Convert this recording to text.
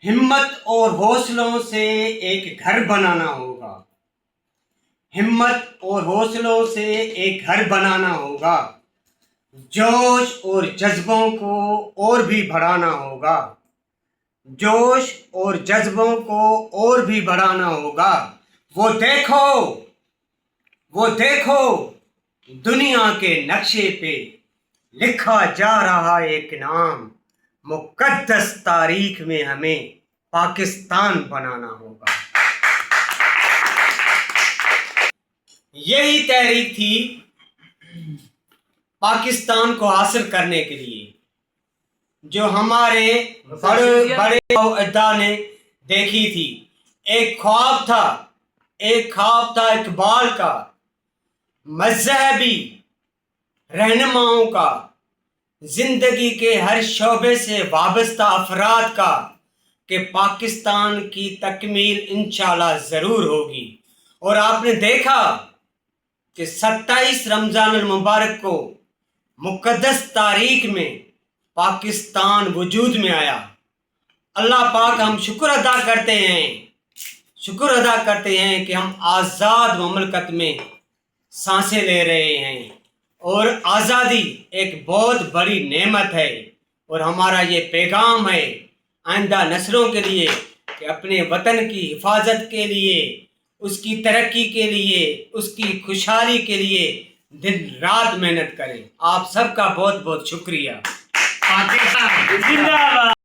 हिम्मत और हौसलों से एक घर बनाना होगा। हिम्मत और हौसलों से एक घर बनाना होगा। जोश और जज्बों को और भी बढ़ाना होगा। जोश और जज्बों को और भी बढ़ाना होगा। वो देखो दुनिया के नक्शे पे लिखा जा रहा एक नाम। मुक़द्दस तारीख में हमें पाकिस्तान बनाना होगा। यही तहरीक थी पाकिस्तान को हासिल करने के लिए, जो हमारे बड़े बड़े अजदा ने देखी थी। एक ख्वाब था इकबाल का, मज़हबी रहनुमाओं का, जिंदगी के हर शोबे से वाबस्ता अफराद का, कि पाकिस्तान की तकमील इंशाअल्लाह ज़रूर होगी। और आपने देखा कि 27 रमज़ान मुबारक को मुक़द्दस तारीख में पाकिस्तान वजूद में आया। अल्लाह पाक हम शुक्र अदा करते हैं कि हम आज़ाद ममलकत में सांसें ले रहे हैं। और आज़ादी एक बहुत बड़ी नेमत है। और हमारा ये पैगाम है आइंदा नस्लों के लिए कि अपने वतन की हिफाजत के लिए, उसकी तरक्की के लिए, उसकी खुशहाली के लिए दिन रात मेहनत करें। आप सबका बहुत बहुत शुक्रिया। पाकिस्तान जिंदाबाद।